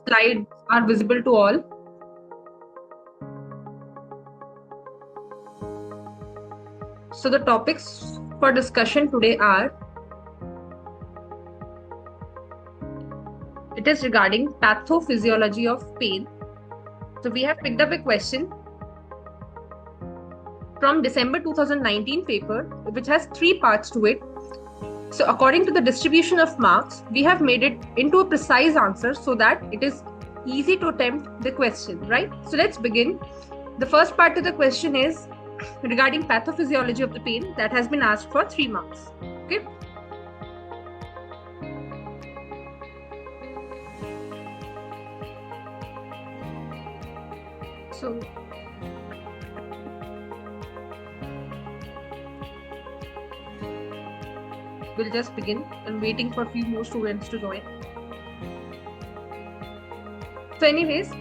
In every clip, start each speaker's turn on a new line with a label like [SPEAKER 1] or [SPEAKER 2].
[SPEAKER 1] slides are visible to all. So the topics for discussion today are, it is regarding pathophysiology of pain. So we have picked up a question from December 2019 paper, which has 3 parts to it. So according to the distribution of marks, we have made it into a precise answer so that it is easy to attempt the question, right? So let's begin. The first part of the question is regarding pathophysiology of the pain, that has been asked for 3 marks. Okay. So we'll just begin. I'm waiting for a few more students to join. So anyways,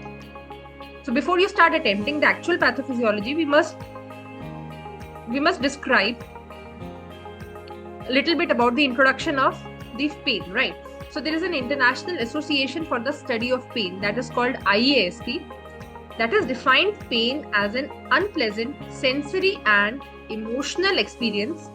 [SPEAKER 1] so before you start attempting the actual pathophysiology, we must describe a little bit about the introduction of the pain, right? So there is an International Association for the Study of Pain, that is called IASP, that has defined pain as an unpleasant sensory and emotional experience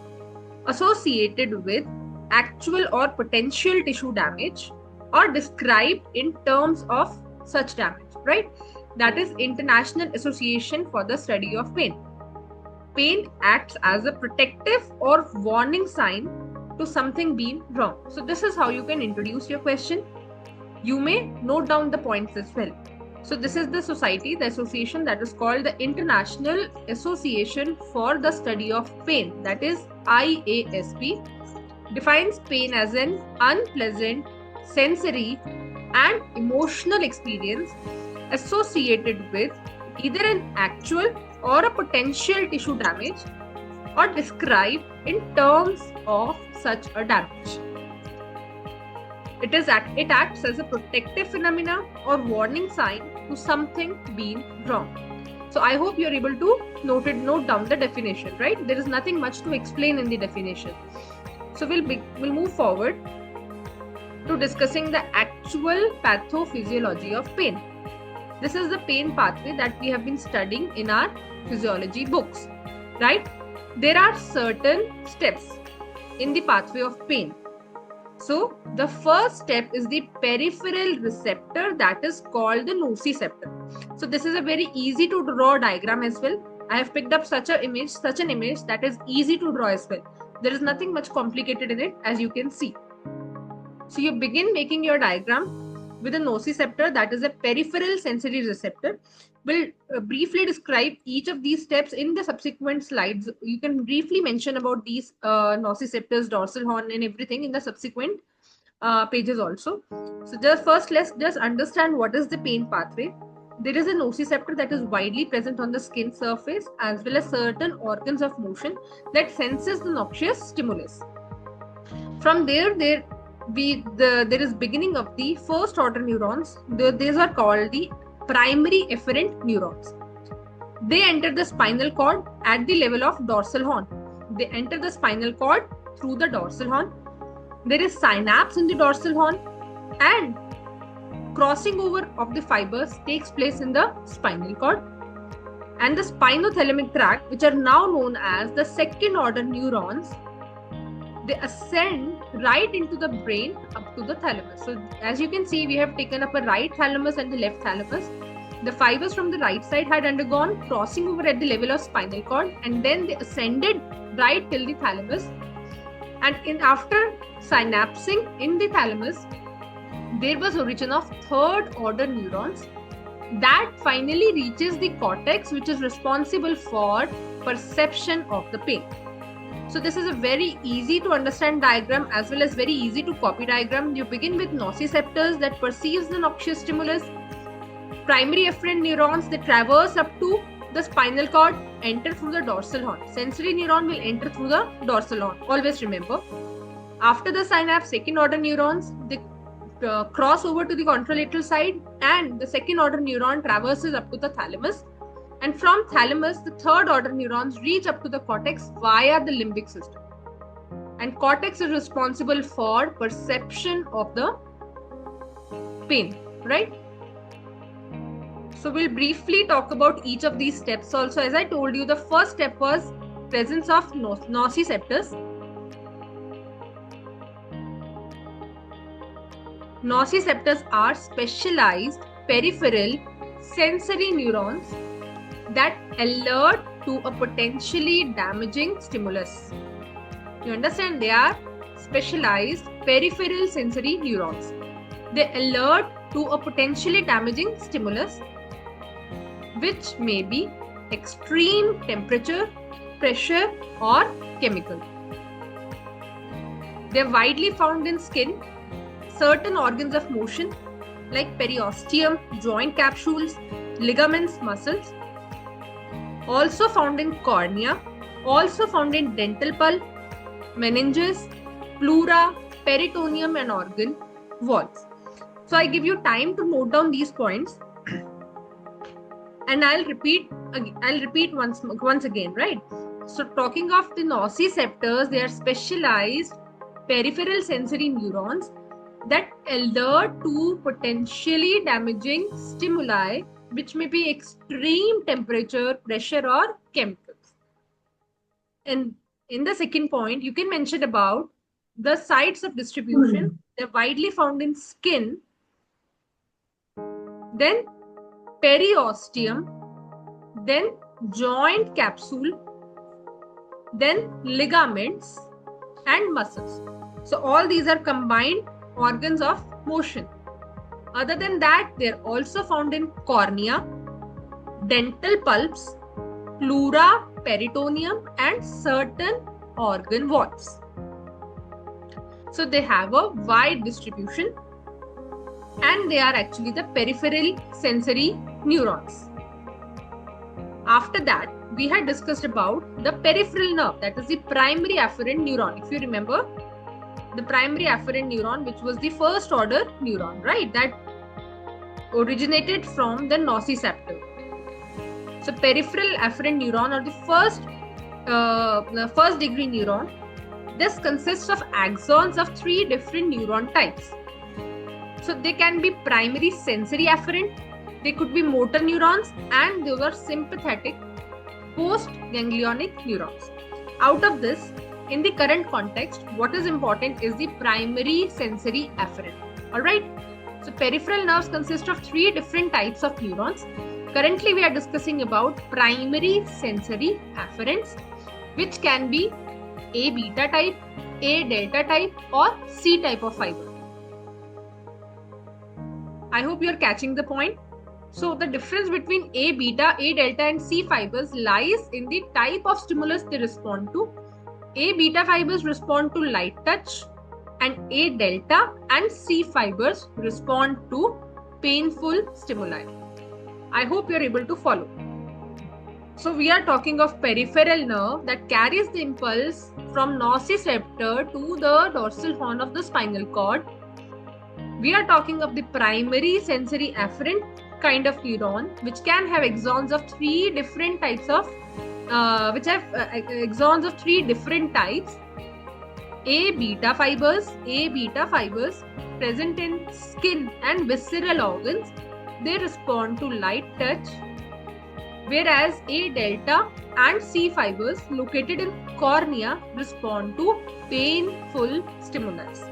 [SPEAKER 1] associated with actual or potential tissue damage or described in terms of such damage, right? That is International Association for the Study of Pain. Pain acts as a protective or warning sign to something being wrong. So this is how you can introduce your question. You may note down the points as well. So this is the society, the association, that is called the International Association for the Study of Pain, that is IASP, defines pain as an unpleasant sensory and emotional experience associated with either an actual or a potential tissue damage or described in terms of such a damage. It acts as a protective phenomena or warning sign to something being wrong. So I hope you're able to note down the definition, right? There is nothing much to explain in the definition. So we'll move forward to discussing the actual pathophysiology of pain. This is the pain pathway that we have been studying in our physiology books, right? There are certain steps in the pathway of pain. So the first step is the peripheral receptor, that is called the nociceptor. So this is a very easy to draw diagram as well. I have picked up such an image that is easy to draw as well. There is nothing much complicated in it, as you can see. So you begin making your diagram with a nociceptor, that is a peripheral sensory receptor. We'll briefly describe each of these steps in the subsequent slides. You can briefly mention about these nociceptors, dorsal horn and everything in the subsequent pages also. So just first, let's just understand what is the pain pathway. There is a nociceptor that is widely present on the skin surface as well as certain organs of motion that senses the noxious stimulus. From there is beginning of the first order neurons. These are called the primary efferent neurons. They enter the spinal cord at the level of dorsal horn. They enter the spinal cord through the dorsal horn. There is synapse in the dorsal horn, and crossing over of the fibers takes place in the spinal cord. And the spinothalamic tract, which are now known as the second order neurons, they ascend right into the brain up to the thalamus. So as you can see, we have taken up a right thalamus and the left thalamus. The fibers from the right side had undergone crossing over at the level of spinal cord, and then they ascended right till the thalamus. And after synapsing in the thalamus, there was origin of third order neurons that finally reaches the cortex, which is responsible for perception of the pain. So this is a very easy to understand diagram as well as very easy to copy diagram. You begin with nociceptors that perceives the noxious stimulus. Primary efferent neurons, they traverse up to the spinal cord, enter through the dorsal horn. Sensory neuron will enter through the dorsal horn. Always remember. After the synapse, second order neurons, they cross over to the contralateral side, and the second order neuron traverses up to the thalamus. And from thalamus, the third order neurons reach up to the cortex via the limbic system. And cortex is responsible for perception of the pain, right? So we'll briefly talk about each of these steps also. As I told you, the first step was presence of nociceptors. Nociceptors are specialized peripheral sensory neurons that alert to a potentially damaging stimulus. You understand? They are specialized peripheral sensory neurons. They alert to a potentially damaging stimulus, which may be extreme temperature, pressure, or chemical. They are widely found in skin, certain organs of motion like periosteum, joint capsules, ligaments, muscles. Also found in cornea, also found in dental pulp, meninges, pleura, peritoneum, and organ walls. So I give you time to note down these points, and I'll repeat once again, right? So talking of the nociceptors, they are specialized peripheral sensory neurons that alert to potentially damaging stimuli, which may be extreme temperature, pressure, or chemicals. And in the second point, you can mention about the sites of distribution. They're widely found in skin, then periosteum, then joint capsule, then ligaments and muscles. So all these are combined organs of motion. Other than that, they're also found in cornea, dental pulps, pleura, peritoneum, and certain organ walls. So they have a wide distribution, and they are actually the peripheral sensory neurons. After that, we had discussed about the peripheral nerve, that is the primary afferent neuron. If you remember, the primary afferent neuron, which was the first order neuron, right? That originated from the nociceptor. So peripheral afferent neuron, or the first degree neuron, this consists of axons of 3 different neuron types. So they can be primary sensory afferent, they could be motor neurons, and those are sympathetic post-ganglionic neurons. Out of this, in the current context, what is important is the primary sensory afferent. Alright, so peripheral nerves consist of 3 different types of neurons. Currently, we are discussing about primary sensory afferents, which can be A beta type, A delta type, or C type of fiber. I hope you are catching the point. So the difference between A beta, A delta, and C fibers lies in the type of stimulus they respond to. A beta fibers respond to light touch, and A delta and C fibers respond to painful stimuli. I hope you are able to follow. So we are talking of peripheral nerve that carries the impulse from nociceptor to the dorsal horn of the spinal cord. We are talking of the primary sensory afferent kind of neuron, which can have axons of 3 different types of axons of 3 different types. A beta fibers present in skin and visceral organs, they respond to light touch, whereas A delta and C fibers located in cornea respond to painful stimulus.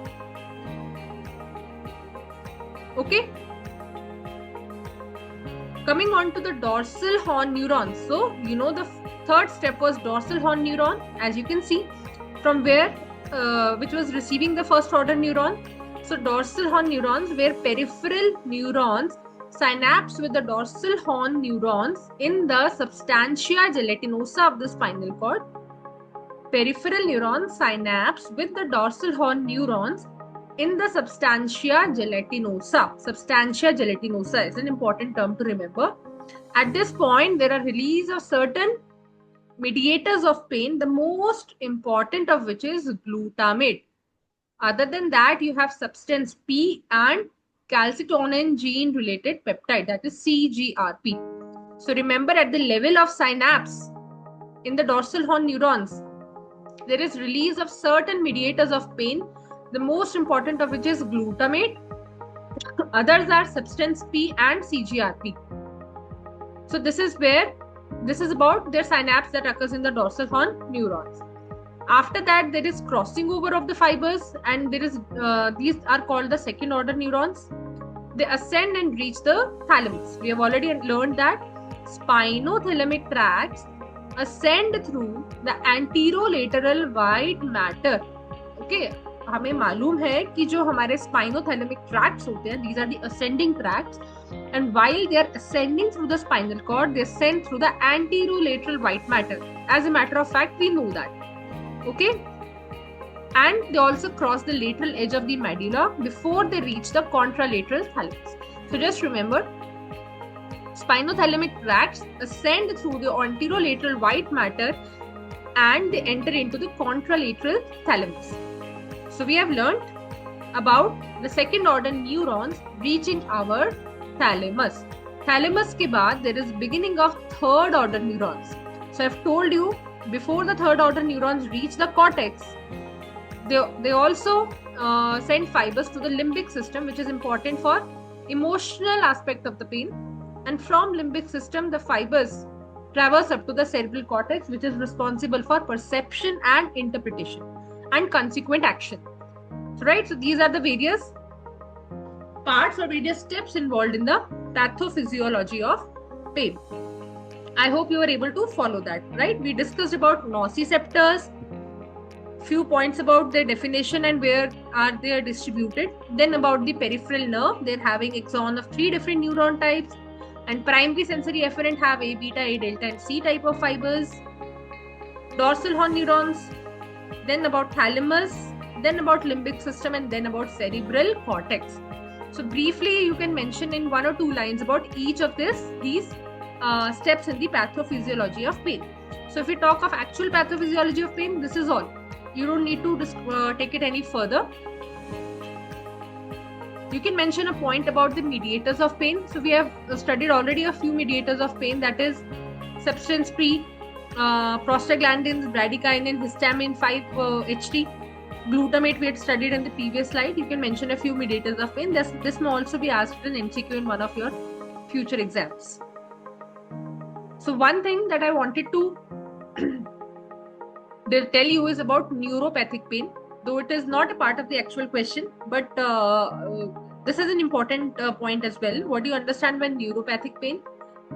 [SPEAKER 1] Okay? Coming on to the dorsal horn neurons. So, you know, the third step was dorsal horn neuron, as you can see, from where, which was receiving the first order neuron. So, dorsal horn neurons, where peripheral neurons synapse with the dorsal horn neurons in the substantia gelatinosa of the spinal cord. Peripheral neurons synapse with the dorsal horn neurons in the substantia gelatinosa. Substantia gelatinosa is an important term to remember. At this point, there are release of certain mediators of pain, the most important of which is glutamate. Other than that, you have substance P and calcitonin gene related peptide, that is CGRP. So remember, at the level of synapse in the dorsal horn neurons, there is release of certain mediators of pain, the most important of which is glutamate. Others are substance P and CGRP. So this is about their synapse that occurs in the dorsal horn neurons. After that, there is crossing over of the fibers, and there is these are called the second order neurons. They ascend and reach the thalamus. We have already learned that spinothalamic tracts ascend through the anterolateral white matter. Okay, हमें मालूम है कि जो हमारे spinothalamic tracts होते हैं, these are the ascending tracts, and while they are ascending through the spinal cord, they ascend through the anterolateral white matter. As a matter of fact, we know that. Okay, and they also cross the lateral edge of the medulla before they reach the contralateral thalamus. So just remember, spinothalamic tracts ascend through the anterolateral white matter and they enter into the contralateral thalamus. So we have learned about the second order neurons reaching our thalamus. Thalamus ke baad there is beginning of third order neurons. So I've told you, before the third order neurons reach the cortex, they also send fibers to the limbic system, which is important for emotional aspect of the pain. And from limbic system, the fibers traverse up to the cerebral cortex, which is responsible for perception and interpretation and consequent action. So, right, so these are the various parts or various steps involved in the pathophysiology of pain. I hope you were able to follow that, right? We discussed about nociceptors, few points about their definition and where are they distributed. Then about the peripheral nerve, they're having axon of 3 different neuron types, and primary sensory efferent have A, beta, A, delta, and C type of fibers. Dorsal horn neurons, then about thalamus, then about limbic system, and then about cerebral cortex. So briefly, you can mention in 1 or 2 lines about each of these steps in the pathophysiology of pain. So if we talk of actual pathophysiology of pain, this is all. You don't need to take it any further. You can mention a point about the mediators of pain. So we have studied already a few mediators of pain, that is substance P, prostaglandins, bradykinin, histamine 5-HT, glutamate we had studied in the previous slide. You can mention a few mediators of pain. This may also be asked in MCQ in one of your future exams. So one thing that I wanted to tell you is about neuropathic pain, though it is not a part of the actual question, but this is an important point as well. What do you understand by neuropathic pain?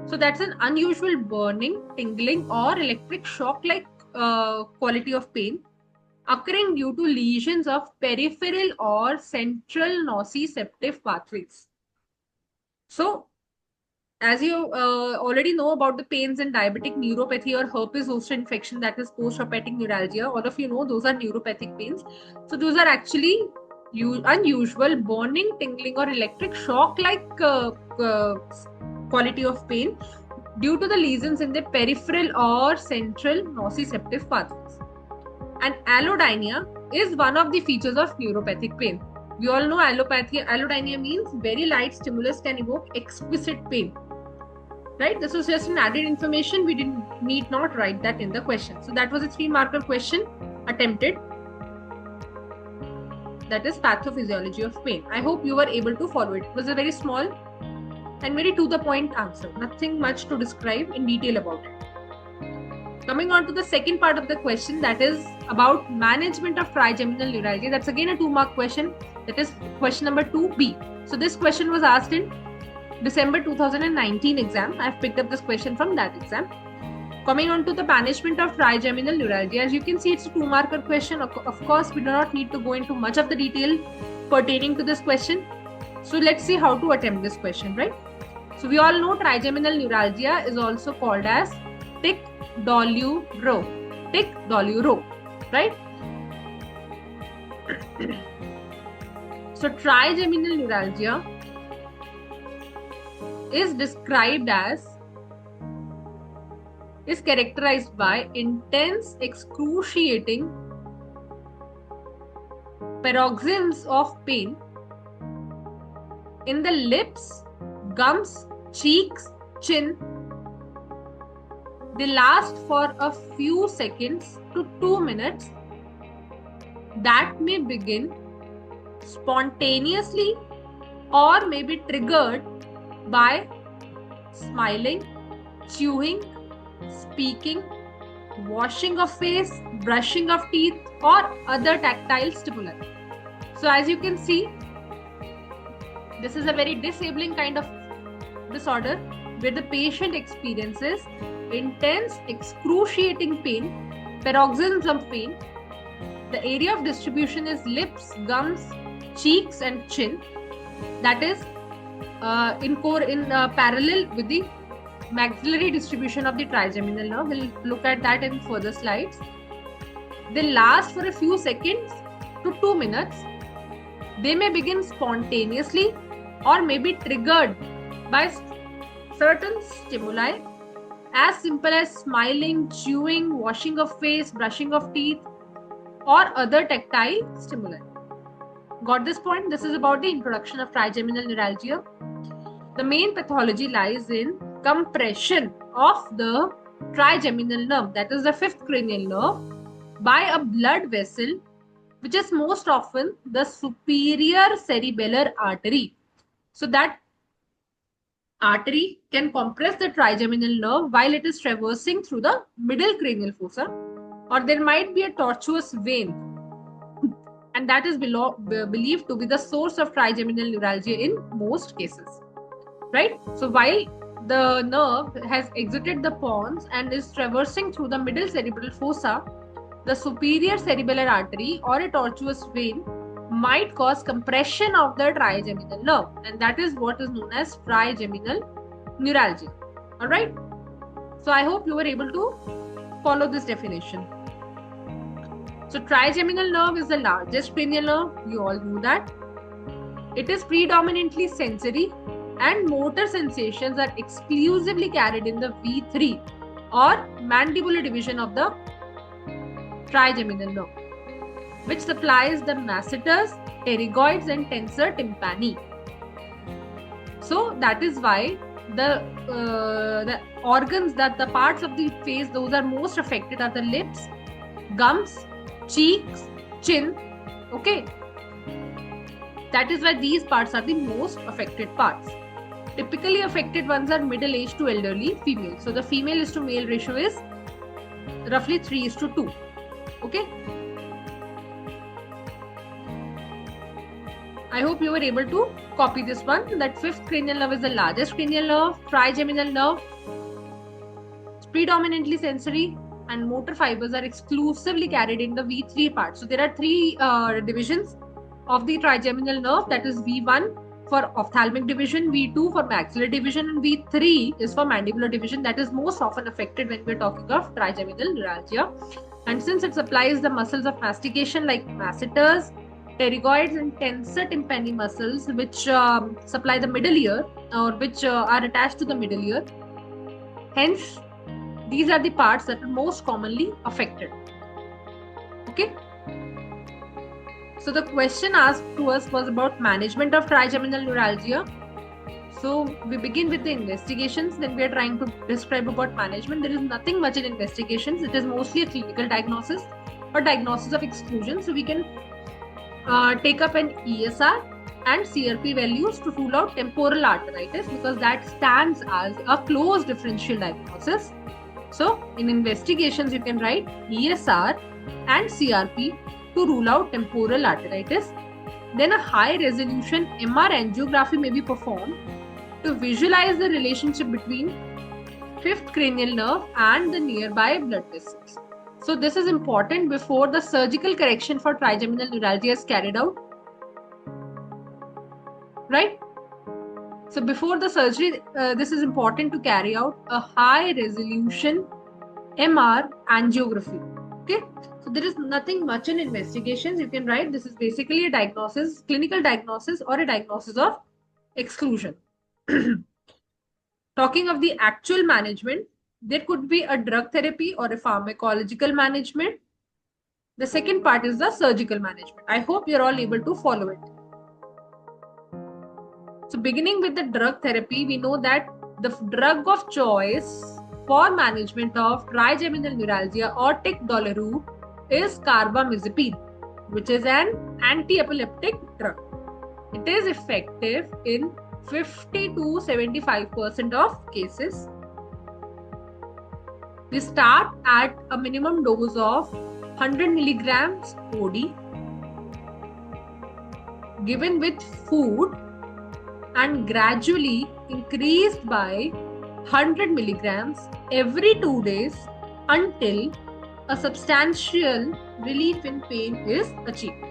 [SPEAKER 1] So that's an unusual burning, tingling, or electric shock-like quality of pain occurring due to lesions of peripheral or central nociceptive pathways. So, as you already know about the pains in diabetic neuropathy or herpes zoster infection, that is post-herpetic neuralgia, all of you know those are neuropathic pains. So those are actually unusual burning, tingling, or electric shock-like quality of pain due to the lesions in the peripheral or central nociceptive pathways. And allodynia is one of the features of neuropathic pain. We all know allodynia means very light stimulus can evoke exquisite pain. Right? This was just an added information. We need not write that in the question. So that was a 3-marker question attempted. That is pathophysiology of pain. I hope you were able to follow it. It was a very small and very to the point answer. Nothing much to describe in detail about it. Coming on to the second part of the question, that is about management of trigeminal neuralgia. That's again a 2-mark question. That is question number 2B. So this question was asked in December 2019 exam. I've picked up this question from that exam. Coming on to the management of trigeminal neuralgia, as you can see, it's a 2-marker question. Of course, we do not need to go into much of the detail pertaining to this question. So let's see how to attempt this question, right? So we all know trigeminal neuralgia is also called as tic-Dolu-Row. Tic-Dolu-Row, right? So trigeminal neuralgia is characterized by intense, excruciating paroxysms of pain in the lips, gums, cheeks, chin. They last for a few seconds to 2 minutes. That may begin spontaneously or may be triggered by smiling, chewing, speaking, washing of face, brushing of teeth, or other tactile stimuli. So as you can see, this is a very disabling kind of disorder where the patient experiences intense, excruciating pain, paroxysms of pain. The area of distribution is lips, gums, cheeks, and chin. That is in parallel with the maxillary distribution of the trigeminal nerve. We'll look at that in further slides. They last for a few seconds to 2 minutes. They may begin spontaneously or may be triggered by certain stimuli as simple as smiling, chewing, washing of face, brushing of teeth, or other tactile stimuli. Got this point? This is about the introduction of trigeminal neuralgia. The main pathology lies in compression of the trigeminal nerve, that is the fifth cranial nerve, by a blood vessel, which is most often the superior cerebellar artery. So that artery can compress the trigeminal nerve while it is traversing through the middle cranial fossa, or there might be a tortuous vein, and that is believed to be the source of trigeminal neuralgia in most cases, right? So while the nerve has exited the pons and is traversing through the middle cerebral fossa, the superior cerebellar artery or a tortuous vein might cause compression of the trigeminal nerve, and that is what is known as trigeminal neuralgia. All right. So I hope you were able to follow this definition. So trigeminal nerve is the largest cranial nerve. You all know that. It is predominantly sensory, and motor sensations are exclusively carried in the V3 or mandibular division of the trigeminal nerve, which supplies the masseters, pterygoids, and tensor tympani. So that is why the organs, that the parts of the face those are most affected are the lips, gums, cheeks, chin. Okay, that is why these parts are the most affected parts. Typically affected ones are middle-aged to elderly female. So the female is to male ratio is roughly 3:2. Okay. I hope you were able to copy this one. That fifth cranial nerve is the largest cranial nerve. Trigeminal nerve is predominantly sensory, and motor fibers are exclusively carried in the V3 part. So there are three divisions of the trigeminal nerve. That is V1 for ophthalmic division, V2 for maxillary division, and V3 is for mandibular division. That is most often affected when we are talking of trigeminal neuralgia. And since it supplies the muscles of mastication like masseters, pterygoids, and tensor tympani muscles, which supply the middle ear or which are attached to the middle ear, hence these are the parts that are most commonly affected. Okay. So the question asked to us was about management of trigeminal neuralgia. So we begin with the investigations, then we are trying to describe about management. There is nothing much in investigations. It is mostly a clinical diagnosis or diagnosis of exclusion. So we can take up an ESR and CRP values to rule out temporal arteritis, because that stands as a close differential diagnosis. So in investigations, you can write ESR and CRP to rule out temporal arteritis. Then a high resolution MR angiography may be performed to visualize the relationship between fifth cranial nerve and the nearby blood vessels. So this is important before the surgical correction for trigeminal neuralgia is carried out. Right? So before the surgery, this is important to carry out a high resolution MR angiography. Okay? So there is nothing much in investigations. You can write this is basically a diagnosis, clinical diagnosis or a diagnosis of exclusion. Talking of the actual management, there could be a drug therapy or a pharmacological management. The second part is the surgical management. I hope you're all able to follow it. So beginning with the drug therapy, we know that the drug of choice for management of trigeminal neuralgia or tic douloureux is carbamazepine, which is an anti-epileptic drug. It is effective in 50 to 75% of cases. We start at a minimum dose of 100 milligrams OD given with food and gradually increased by 100 milligrams every 2 days until a substantial relief in pain is achieved.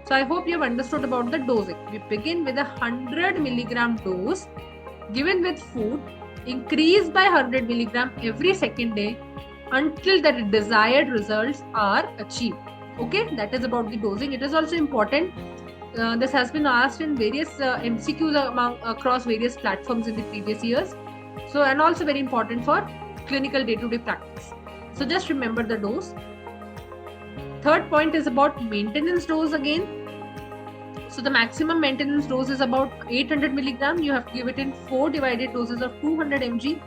[SPEAKER 1] So I hope you have understood about the dosing. We begin with a 100 milligram dose given with food, increased by 100 milligram every second day until the desired results are achieved. Okay, that is about the dosing. It is also important. This has been asked in various MCQs across various platforms in the previous years. So, and also very important for clinical day-to-day practice. So just remember the dose. Third point is about maintenance dose again. So the maximum maintenance dose is about 800 milligram. You have to give it in 4 divided doses of 200 mg.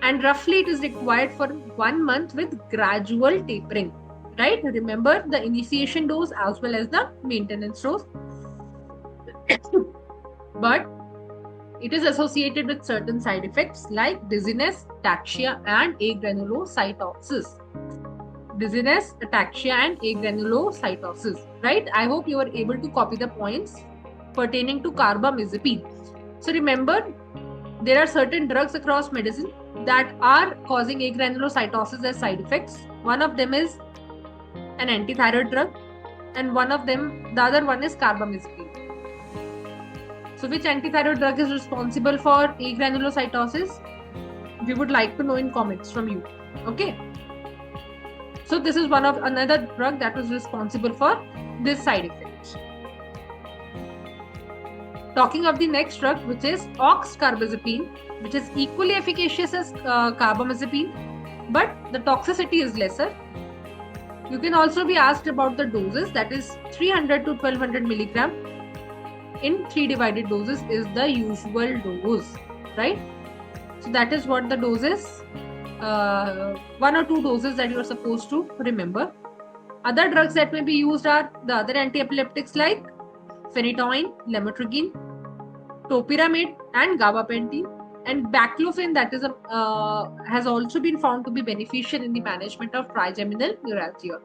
[SPEAKER 1] And roughly it is required for 1 month with gradual tapering. Right? Remember the initiation dose as well as the maintenance dose. But it is associated with certain side effects like dizziness, ataxia, and agranulocytosis. Dizziness, ataxia, and agranulocytosis. Right? I hope you were able to copy the points pertaining to carbamazepine. So remember, there are certain drugs across medicine that are causing agranulocytosis as side effects. One of them is an antithyroid drug, and the other one is carbamazepine. So which antithyroid drug is responsible for agranulocytosis? We would like to know in comments from you. Okay. So this is another drug that was responsible for this side effect. Talking of the next drug, which is oxcarbazepine, which is equally efficacious as carbamazepine, but the toxicity is lesser. You can also be asked about the doses, that is 300 to 1200 milligram in 3 divided doses is the usual dose, right? So that is what the dose is. 1 or 2 doses that you are supposed to remember. Other drugs that may be used are the other anti-epileptics like phenytoin, lamotrigine, topiramate, and gabapentin. And baclofen, that is has also been found to be beneficial in the management of trigeminal neuralgia.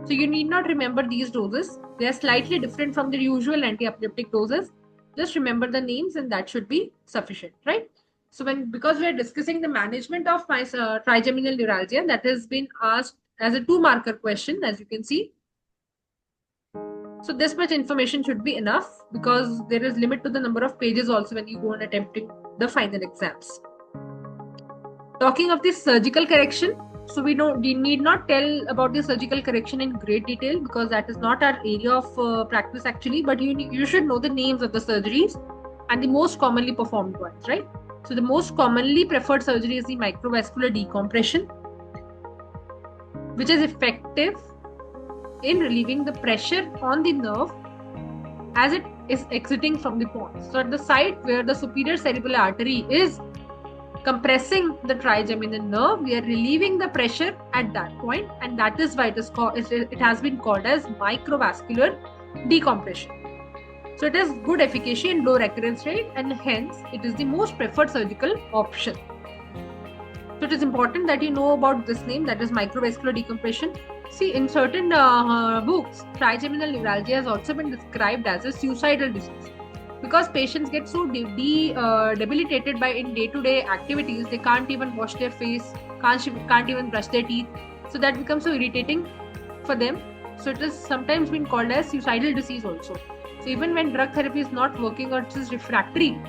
[SPEAKER 1] So you need not remember these doses. They are slightly different from the usual anti-epileptic doses. Just remember the names and that should be sufficient, right? So because we are discussing the management of trigeminal neuralgia, that has been asked as a 2-marker question, as you can see. So this much information should be enough because there is limit to the number of pages also when you go on attempting the final exams. Talking of this surgical correction, so we need not tell about the surgical correction in great detail because that is not our area of practice actually, but you should know the names of the surgeries and the most commonly performed ones, right? So the most commonly preferred surgery is the microvascular decompression, which is effective in relieving the pressure on the nerve as it is exiting from the pons. So at the site where the superior cerebellar artery is compressing the trigeminal nerve, we are relieving the pressure at that point, and that is why it has been called as microvascular decompression. So it has good efficacy and low recurrence rate, and hence it is the most preferred surgical option. So it is important that you know about this name, that is microvascular decompression. See, in certain books, trigeminal neuralgia has also been described as a suicidal disease because patients get so debilitated by in day-to-day activities, they can't even wash their face, can't even brush their teeth. So that becomes so irritating for them. So it has sometimes been called as suicidal disease also. So even when drug therapy is not working or it is refractory,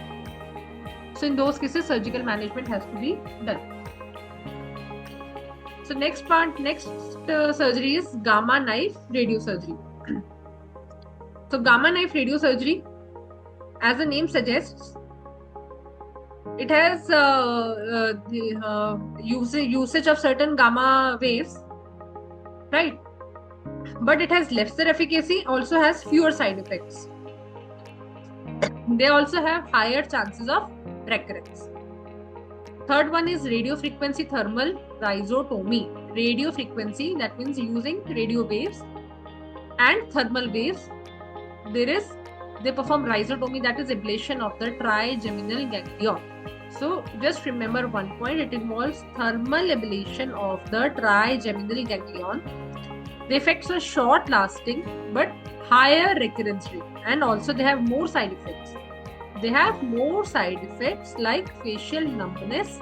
[SPEAKER 1] so in those cases, surgical management has to be done. So next surgery is gamma knife radiosurgery. So gamma knife radiosurgery, as the name suggests, it has usage of certain gamma waves, right? But it has lesser efficacy, also has fewer side effects. They also have higher chances of recurrence. Third one is radiofrequency thermal rhizotomy. Radiofrequency, that means using radio waves and thermal waves. They perform rhizotomy, that is ablation of the trigeminal ganglion. So just remember one point, it involves thermal ablation of the trigeminal ganglion. The effects are short lasting but higher recurrence rate, and also they have more side effects. They have more side effects like facial numbness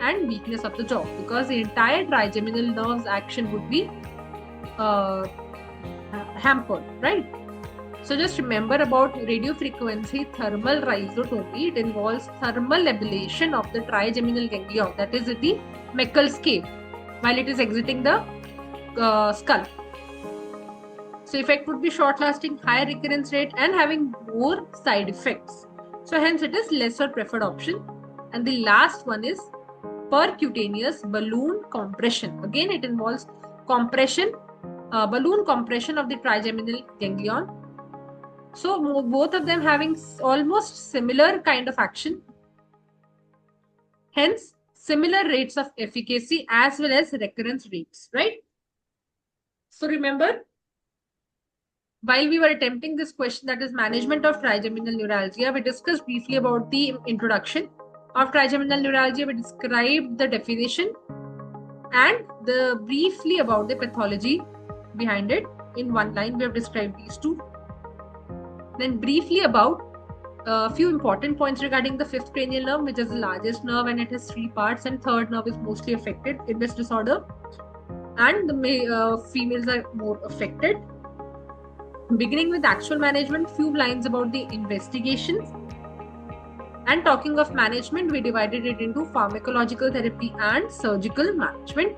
[SPEAKER 1] and weakness of the jaw, because the entire trigeminal nerve's action would be hampered, right? So just remember about radiofrequency thermal rhizotomy. It involves thermal ablation of the trigeminal ganglion, that is at the Meckel's cave, while it is exiting the skull. So effect would be short lasting, higher recurrence rate, and having more side effects. So hence it is lesser preferred option. And the last one is percutaneous balloon compression. Again, it involves compression, balloon compression of the trigeminal ganglion. So both of them having almost similar kind of action. Hence, similar rates of efficacy as well as recurrence rates, right? So remember, while we were attempting this question, that is management of trigeminal neuralgia, we discussed briefly about the introduction of trigeminal neuralgia. We described the definition and briefly about the pathology behind it. In one line, we have described these two. Then briefly about a few important points regarding the fifth cranial nerve, which is the largest nerve and it has 3 parts, and third nerve is mostly affected in this disorder, and the females are more affected. Beginning with actual management, few lines about the investigations. And talking of management, we divided it into pharmacological therapy and surgical management.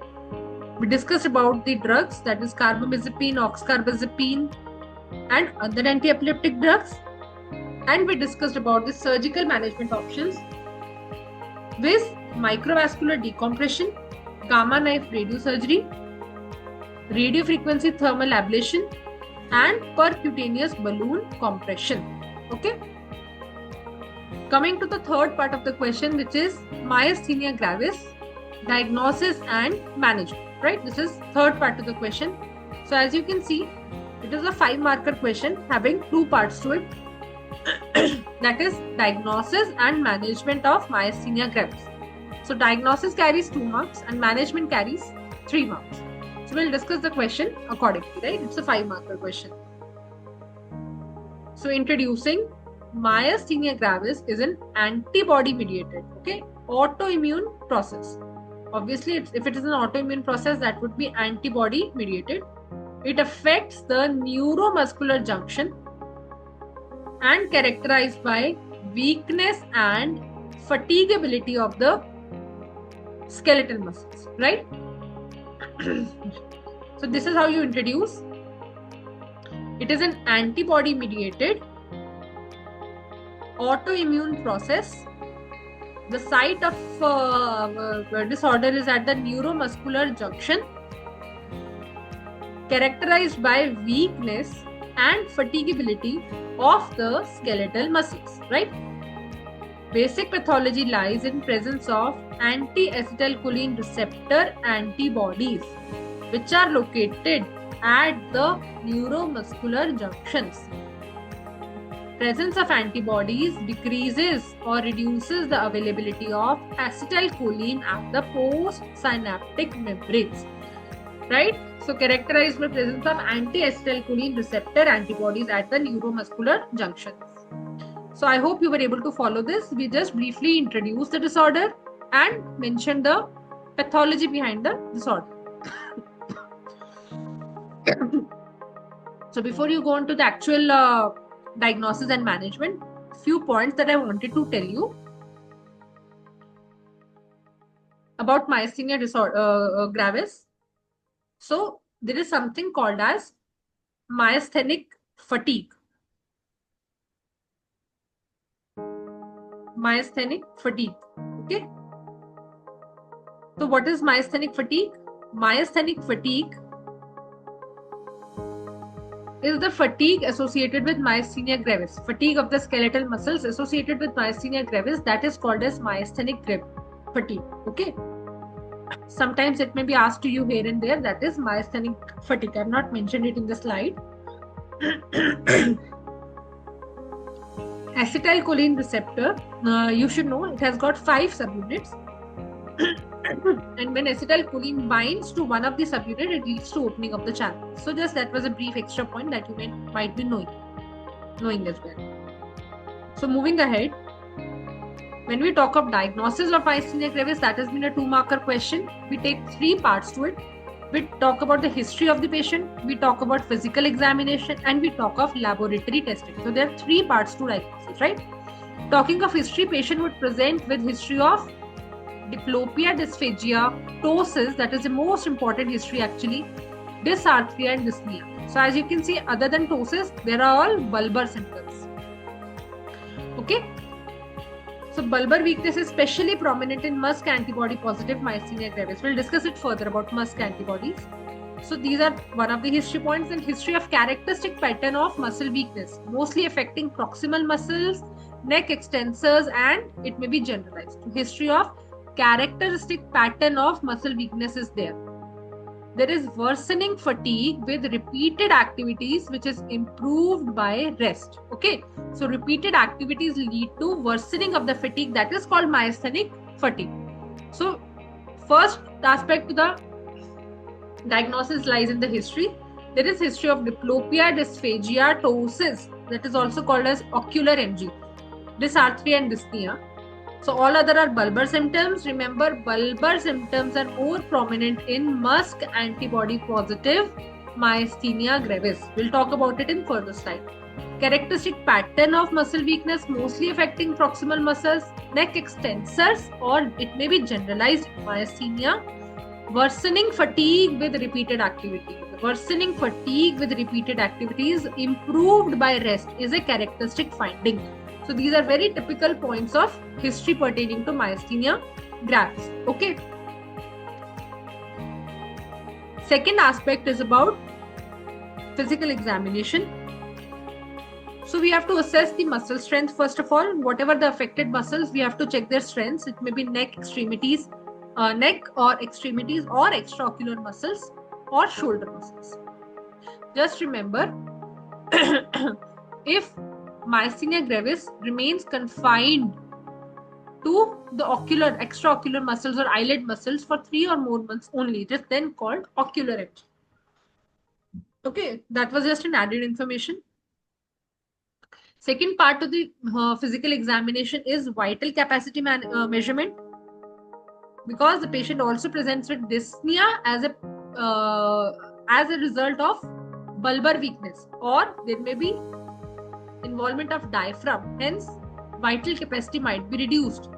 [SPEAKER 1] We discussed about the drugs, that is carbamazepine, oxcarbazepine, and other anti-epileptic drugs. And we discussed about the surgical management options with microvascular decompression, gamma knife radiosurgery, radiofrequency thermal ablation, and percutaneous balloon compression. Okay. Coming to the third part of the question, which is myasthenia gravis, diagnosis and management, right? This is third part of the question. So as you can see, it is a 5-marker question having 2 parts to it. That is diagnosis and management of myasthenia gravis. So diagnosis carries 2 marks and management carries 3 marks. So we'll discuss the question accordingly, right? It's a 5-marker question. So introducing myasthenia gravis is an antibody mediated, okay, autoimmune process. Obviously, if it is an autoimmune process, that would be antibody mediated. It affects the neuromuscular junction and characterized by weakness and fatigability of the skeletal muscles, right? So this is how you introduce. It is an antibody mediated autoimmune process. The site of disorder is at the neuromuscular junction, characterized by weakness and fatigability of the skeletal muscles, right? Basic pathology lies in presence of anti-acetylcholine receptor antibodies, which are located at the neuromuscular junctions. Presence of antibodies decreases or reduces the availability of acetylcholine at the postsynaptic membranes, right? So characterized by presence of anti-acetylcholine receptor antibodies at the neuromuscular junctions. So I hope you were able to follow this. We just briefly introduced the disorder and mentioned the pathology behind the disorder. So before you go on to the actual diagnosis and management, few points that I wanted to tell you about myasthenia gravis. So there is something called as myasthenic fatigue. Myasthenic fatigue. Okay. So what is myasthenic fatigue? Myasthenic fatigue is the fatigue associated with myasthenia gravis. Fatigue of the skeletal muscles associated with myasthenia gravis, that is called as myasthenic fatigue. Okay. Sometimes it may be asked to you here and there, that is myasthenic fatigue. I have not mentioned it in the slide. acetylcholine receptor, you should know it has got 5 subunits. And when acetylcholine binds to one of the subunits, it leads to opening of the channel. So just that was a brief extra point that you might be knowing as well. So moving ahead, when we talk of diagnosis of myasthenia gravis, that has been a 2-marker question. We take 3 parts to it. We talk about the history of the patient, we talk about physical examination, and we talk of laboratory testing. So there are 3 parts to diagnosis, right? Talking of history, patient would present with history of diplopia, dysphagia, ptosis, that is the most important history actually, dysarthria and dyspnea. So as you can see, other than ptosis, there are all bulbar symptoms. Okay. So bulbar weakness is especially prominent in MuSK antibody positive myasthenia gravis. We'll discuss it further about MuSK antibodies. So these are one of the history points. And history of characteristic pattern of muscle weakness, mostly affecting proximal muscles, neck extensors, and it may be generalized. History of characteristic pattern of muscle weakness is there. There is worsening fatigue with repeated activities, which is improved by rest. Okay, so repeated activities lead to worsening of the fatigue, that is called myasthenic fatigue. So first aspect to the diagnosis lies in the history. There is history of diplopia, dysphagia, ptosis, that is also called as ocular MG, dysarthria and dyspnea. So all other are bulbar symptoms. Remember, bulbar symptoms are more prominent in MuSK antibody positive myasthenia gravis. We'll talk about it in further slide. Characteristic pattern of muscle weakness, mostly affecting proximal muscles, neck extensors, or it may be generalized myasthenia. Worsening fatigue with repeated activity. Worsening fatigue with repeated activities improved by rest is a characteristic finding. So these are very typical points of history pertaining to myasthenia gravis. Okay. Second aspect is about physical examination. So we have to assess the muscle strength first of all. Whatever the affected muscles, we have to check their strengths. It may be neck extremities, neck or extremities, or extraocular muscles, or shoulder muscles. Just remember, if myasthenia gravis remains confined to the ocular, extraocular muscles or eyelid muscles for 3 or more months only, it is then called ocular MG. Okay, that was just an added information. Second part of the physical examination is vital capacity measurement, because the patient also presents with dyspnea as a result of bulbar weakness, or there may be involvement of diaphragm, hence vital capacity might be reduced.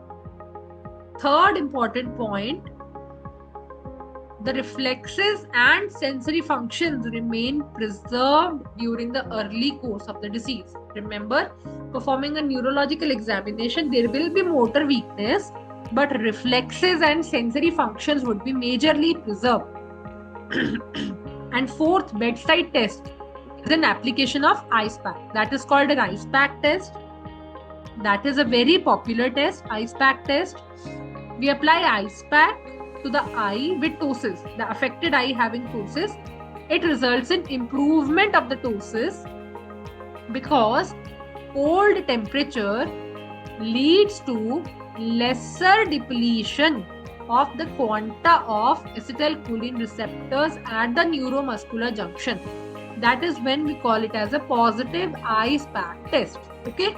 [SPEAKER 1] Third important point, the reflexes and sensory functions remain preserved during the early course of the disease. Remember, performing a neurological examination, there will be motor weakness, but reflexes and sensory functions would be majorly preserved. And fourth, bedside test is an application of ice pack. That is called an ice pack test. That is a very popular test, ice pack test. We apply ice pack to the eye with ptosis, the affected eye having ptosis. It results in improvement of the ptosis because cold temperature leads to lesser depletion of the quanta of acetylcholine receptors at the neuromuscular junction. That is when we call it as a positive ice pack test. Okay.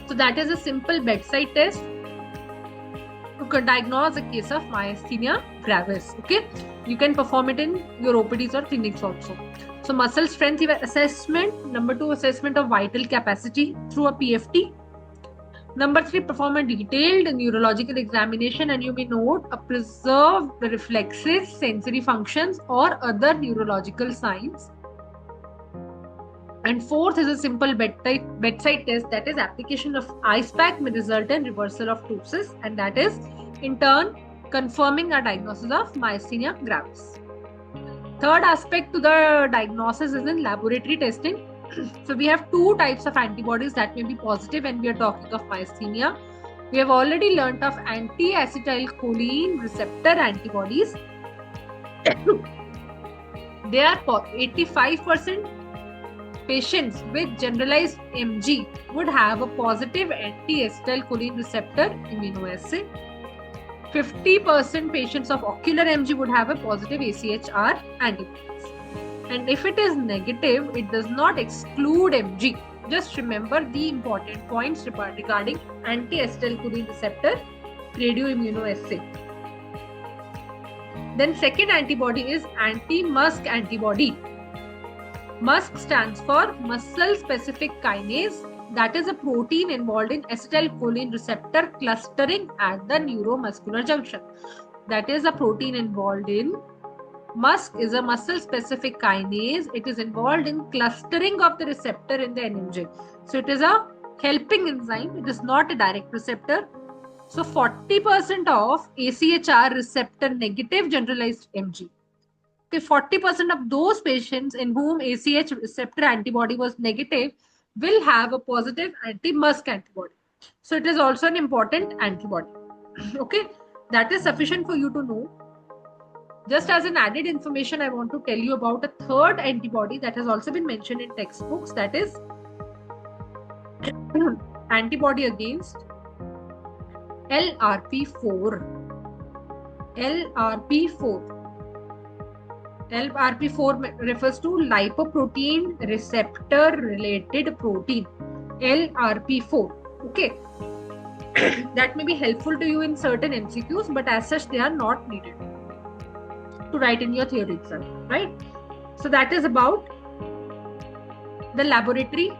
[SPEAKER 1] So that is a simple bedside test to diagnose a case of myasthenia gravis. Okay. You can perform it in your OPDs or clinics also. So muscle strength assessment. Number 2, assessment of vital capacity through a PFT. Number 3, perform a detailed neurological examination, and you may note a preserved reflexes, sensory functions, or other neurological signs. And fourth is a simple bedside test, that is application of ice pack may result in reversal of ptosis, and that is in turn confirming a diagnosis of myasthenia gravis. Third aspect to the diagnosis is in laboratory testing. So we have 2 types of antibodies that may be positive when we are talking of myasthenia. We have already learnt of anti-acetylcholine receptor antibodies. They are 85% patients with generalized MG would have a positive anti-acetylcholine receptor immunoassay. 50% patients of ocular MG would have a positive AChR antibodies. And if it is negative, it does not exclude MG. Just remember the important points regarding anti-acetylcholine receptor radioimmunoassay. Then second antibody is anti-MuSK antibody. MuSK stands for muscle specific kinase. That is a protein involved in acetylcholine receptor clustering at the neuromuscular junction. That is a protein involved in MuSK is a muscle specific kinase. It is involved in clustering of the receptor in the NMJ. So it is a helping enzyme. It is not a direct receptor. So 40% of AChR receptor negative generalized MG. Okay, 40% of those patients in whom ACH receptor antibody was negative will have a positive anti-MuSK antibody. So it is also an important antibody. Okay, that is sufficient for you to know. Just as an added information, I want to tell you about a third antibody that has also been mentioned in textbooks. That is antibody against LRP4. LRP4 refers to lipoprotein receptor related protein. LRP4. Okay. That may be helpful to you in certain MCQs, but as such, they are not needed to write in your theory exam, right? So that is about the laboratory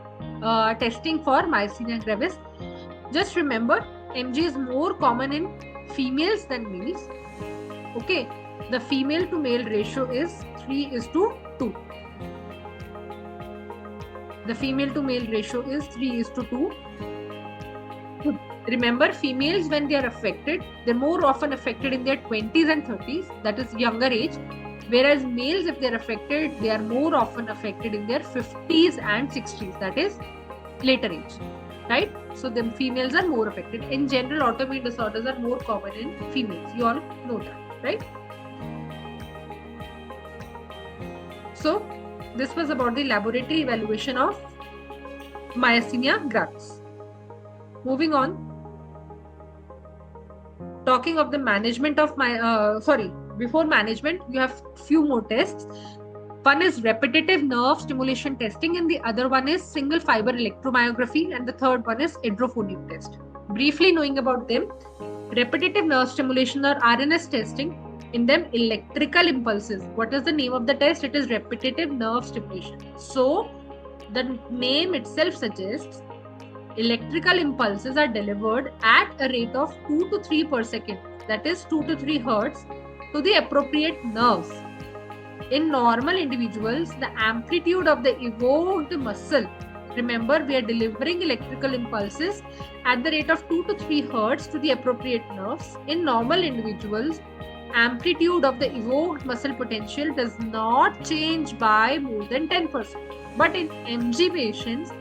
[SPEAKER 1] testing for myasthenia gravis. Just remember, MG is more common in females than males. Okay, the female to male ratio is 3:2. The female to male ratio is 3:2. Remember, females, when they are affected, they're more often affected in their 20s and 30s, that is younger age. Whereas males, if they're affected, they are more often affected in their 50s and 60s, that is later age, right? So the females are more affected. In general, autoimmune disorders are more common in females. You all know that, right? So this was about the laboratory evaluation of myasthenia gravis. Moving on. Talking of the management of before management, you have few more tests. One is repetitive nerve stimulation testing, and the other one is single fiber electromyography, and the third one is hydrophonium test. Briefly knowing about them, repetitive nerve stimulation or RNS testing, in them electrical impulses. What is the name of the test? It is repetitive nerve stimulation. So the name itself suggests electrical impulses are delivered at a rate of 2 to 3 per second, that is 2 to 3 hertz, to the appropriate nerves. In normal individuals, the amplitude of the evoked muscle, remember we are delivering electrical impulses at the rate of 2 to 3 hertz to the appropriate nerves. In normal individuals, amplitude of the evoked muscle potential does not change by more than 10%. But in MG patients,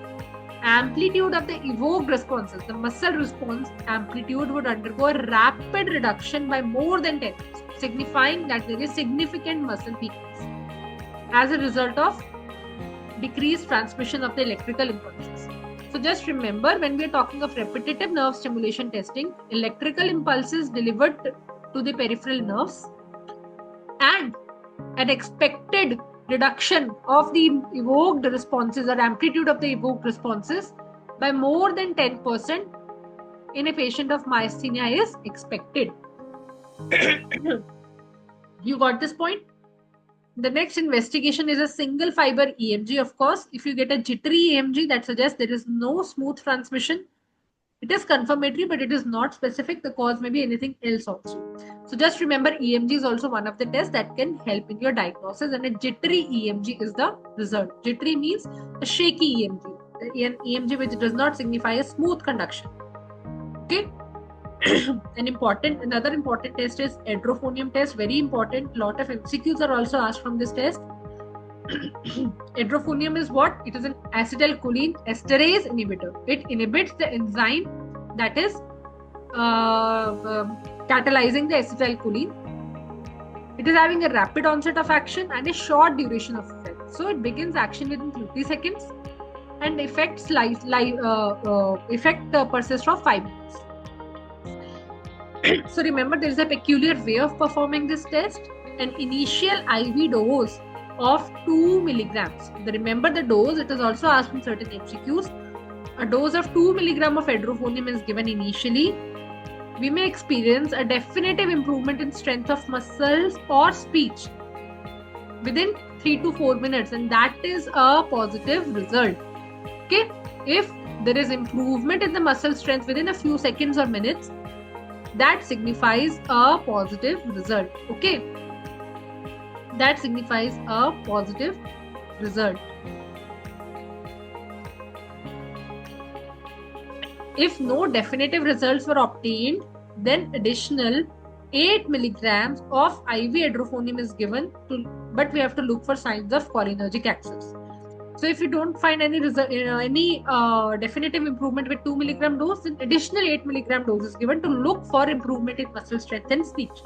[SPEAKER 1] amplitude of the evoked responses, the muscle response amplitude would undergo a rapid reduction by more than 10%, signifying that there is significant muscle weakness as a result of decreased transmission of the electrical impulses. So just remember, when we are talking of repetitive nerve stimulation testing, electrical impulses delivered to the peripheral nerves and an expected reduction of the evoked responses or amplitude of the evoked responses by more than 10% in a patient of myasthenia is expected. You got this point? The next investigation is a single fiber EMG. Of course, if you get a jittery EMG, that suggests there is no smooth transmission. It is confirmatory, but it is not specific. The cause may be anything else also. So just remember, EMG is also one of the tests that can help in your diagnosis, and a jittery EMG is the result. Jittery means a shaky EMG, an EMG which does not signify a smooth conduction. Okay. Another important test is hydrophonium test. Very important. Lot of MCQs are also asked from this test. Hydrophonium is what? It is an acetylcholine esterase inhibitor. It inhibits the enzyme that is catalyzing the acetylcholine. It is having a rapid onset of action and a short duration of effect. So it begins action within 30 seconds and effect persists for 5 minutes. So remember, there is a peculiar way of performing this test. An initial IV dose of 2 milligrams. Remember the dose, it is also asked in certain MCQs. A dose of 2 milligram of edrophonium is given initially. We may experience a definitive improvement in strength of muscles or speech within 3 to 4 minutes, and that is a positive result. Okay, if there is improvement in the muscle strength within a few seconds or minutes, that signifies a positive result. Okay, that signifies a positive result. If no definitive results were obtained, then additional 8 milligrams of IV edrophonium is given, but we have to look for signs of cholinergic access. So if you don't find any definitive improvement with 2 milligram dose, then additional 8 milligram dose is given to look for improvement in muscle strength and speech.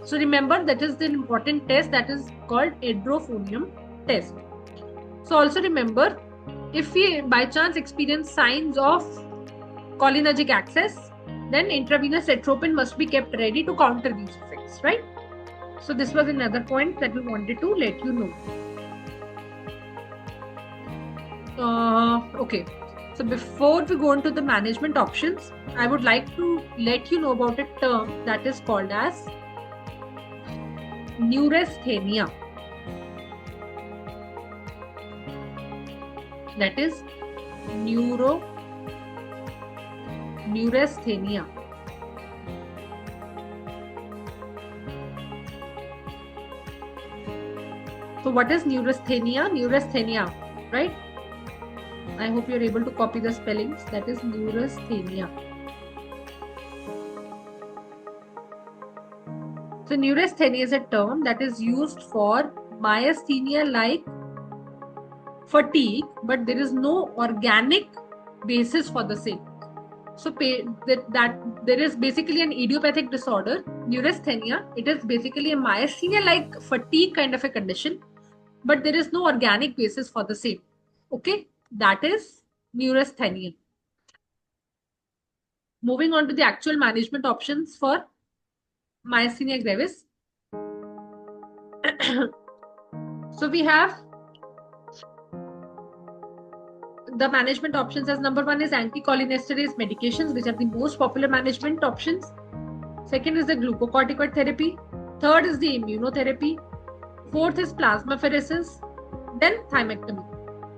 [SPEAKER 1] So remember, that is the important test that is called edrophonium test. So also remember, if we by chance experience signs of cholinergic access, then intravenous atropine must be kept ready to counter these effects, right? So this was another point that we wanted to let you know. Okay, so before we go into the management options, I would like to let you know about a term that is called as neurasthenia. That is neurasthenia. So what is neurasthenia? Neurasthenia, right? I hope you're able to copy the spellings. That is neurasthenia. So neurasthenia is a term that is used for myasthenia-like fatigue, but there is no organic basis for the same. So that there is basically an idiopathic disorder, neurasthenia. It is basically a myasthenia-like fatigue kind of a condition, but there is no organic basis for the same. Okay, that is neurasthenia. Moving on to the actual management options for myasthenia gravis. So we have the management options as number 1 is anticholinesterase medications, which are the most popular management options. Second is the glucocorticoid therapy. Third is the immunotherapy. Fourth is plasmapheresis. Then thymectomy.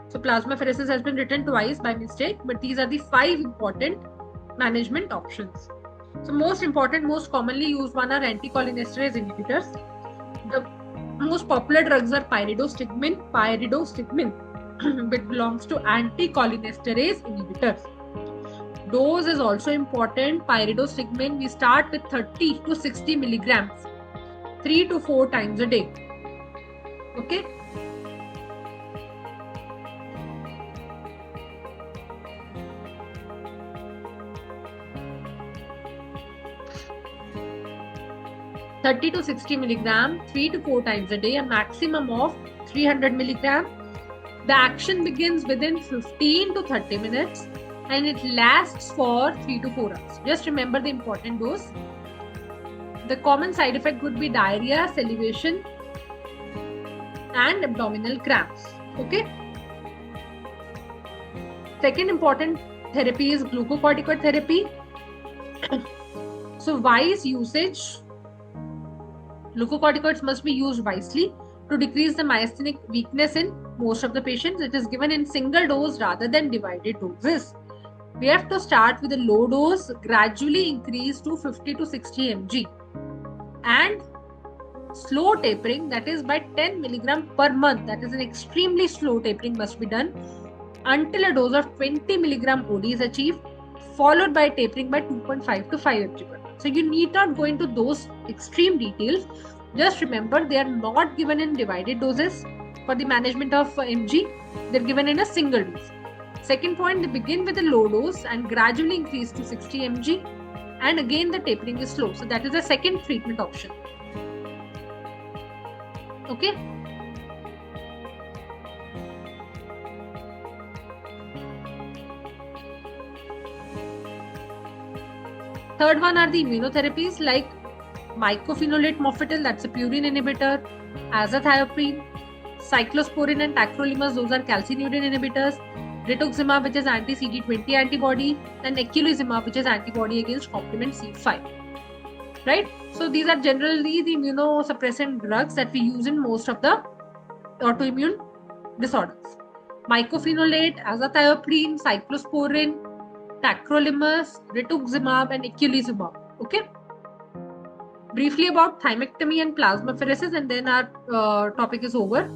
[SPEAKER 1] So plasmapheresis has been written twice by mistake, but these are the 5 important management options. So most important, most commonly used one are anticholinesterase inhibitors. The most popular drugs are pyridostigmine, which belongs to anticholinesterase inhibitors. Dose is also important. Pyridostigmine, we start with 30 to 60 milligrams, 3 to 4 times a day. Okay. (30 to 60 milligram, 3 to 4 times a day, a maximum of 300 milligram. The action begins within 15 to 30 minutes and it lasts for 3 to 4 hours. Just remember the important dose. The common side effect would be diarrhea, salivation, and abdominal cramps. Okay. Second important therapy is glucocorticoid therapy. So wise usage. Glucocorticoids must be used wisely to decrease the myasthenic weakness in most of the patients. It is given in single dose rather than divided doses. We have to start with a low dose, gradually increase to 50 to 60 mg, and slow tapering, that is by 10 milligram per month. That is an extremely slow tapering must be done until a dose of 20 milligram OD is achieved, followed by tapering by 2.5 to 5 mg per month. So you need not go into those extreme details. Just remember, they are not given in divided doses for the management of MG. They are given in a single dose. Second point, they begin with a low dose and gradually increase to 60 mg. And again, the tapering is slow. So that is the second treatment option. Okay. Third one are the immunotherapies like mycophenolate mofetil, that's a purine inhibitor, azathioprine, cyclosporin and tacrolimus, those are calcineurin inhibitors, rituximab, which is anti-CD20 antibody, and eculizumab, which is antibody against complement C5. Right? So these are generally the immunosuppressant drugs that we use in most of the autoimmune disorders. Mycophenolate, azathioprine, cyclosporin, tacrolimus, rituximab, and eculizumab. Okay. Briefly about thymectomy and plasmapheresis, and then our topic is over.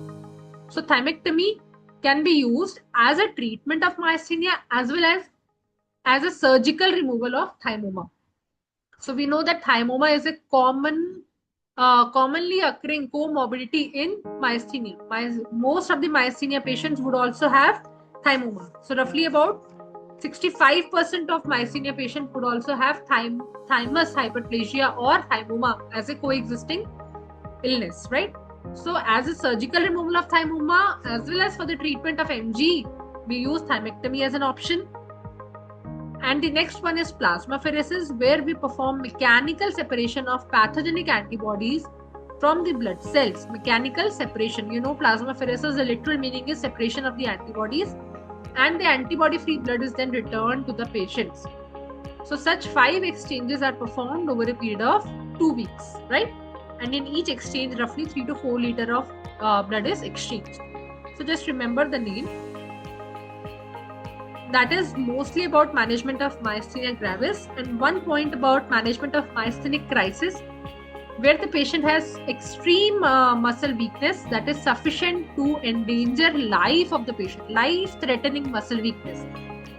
[SPEAKER 1] So thymectomy can be used as a treatment of myasthenia as well as a surgical removal of thymoma. So we know that thymoma is a commonly occurring comorbidity in myasthenia. Most of the myasthenia patients would also have thymoma. So roughly about 65% of myasthenia patients would also have thymus hyperplasia or thymoma as a coexisting illness, right? So as a surgical removal of thymoma as well as for the treatment of MG, we use thymectomy as an option. And the next one is plasmapheresis, where we perform mechanical separation of pathogenic antibodies from the blood cells. Mechanical separation. You know, plasmapheresis, the literal meaning is separation of the antibodies, and the antibody-free blood is then returned to the patients. So such 5 exchanges are performed over a period of 2 weeks, right? And in each exchange, roughly 3 to 4 liters of blood is exchanged. So just remember the name. That is mostly about management of myasthenia gravis, and one point about management of myasthenic crisis, where the patient has extreme muscle weakness that is sufficient to endanger life of the patient, life-threatening muscle weakness.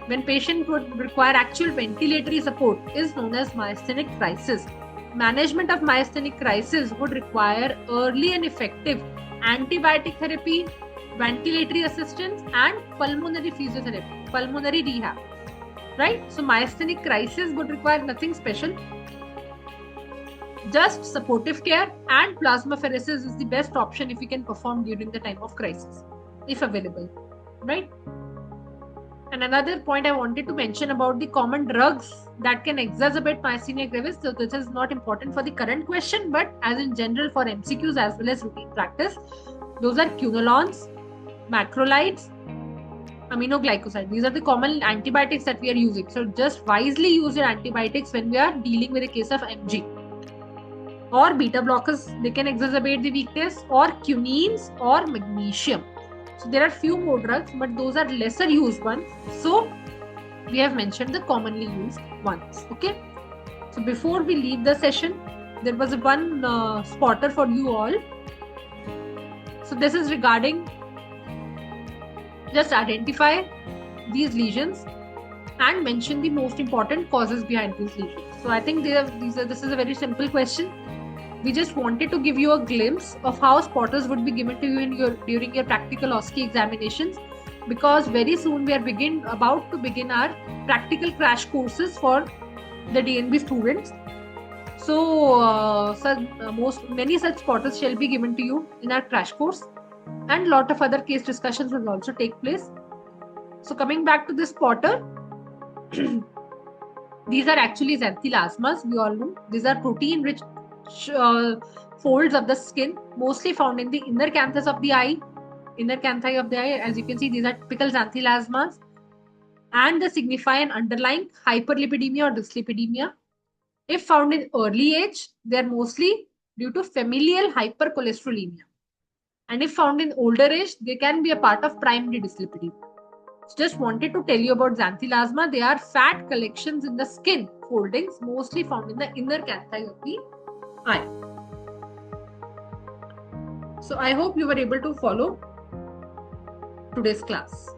[SPEAKER 1] When patient would require actual ventilatory support is known as myasthenic crisis. Management of myasthenic crisis would require early and effective antibiotic therapy, ventilatory assistance, and pulmonary physiotherapy, pulmonary rehab, right? So myasthenic crisis would require nothing special, just supportive care, and plasmapheresis is the best option if we can perform during the time of crisis, if available, right? And another point I wanted to mention about the common drugs that can exacerbate myasthenia gravis. So this is not important for the current question, but as in general for MCQs as well as routine practice, those are quinolones, macrolides, aminoglycoside. These are the common antibiotics that we are using. So just wisely use your antibiotics when we are dealing with a case of MG. Or beta blockers, they can exacerbate the weakness, or quinines or magnesium. So there are few more drugs, but those are lesser used ones. So we have mentioned the commonly used ones. Okay. So before we leave the session, there was one spotter for you all. So this is regarding just identify these lesions and mention the most important causes behind these lesions. So I think this is a very simple question. We just wanted to give you a glimpse of how spotters would be given to you during your practical OSCE examinations, because very soon we are about to begin our practical crash courses for the DNB students. So many such spotters shall be given to you in our crash course, and lot of other case discussions will also take place. So coming back to this spotter, these are actually xanthelasmas. We all know these are protein-rich folds of the skin, mostly found in the inner canthus of the eye. Inner canthi of the eye, as you can see, these are typical xanthelasmas, and they signify an underlying hyperlipidemia or dyslipidemia. If found in early age, they are mostly due to familial hypercholesterolemia. And if found in older age, they can be a part of primary dyslipidemia. So just wanted to tell you about xanthelasma. They are fat collections in the skin foldings, mostly found in the inner canthi of the eye. So I hope you were able to follow today's class.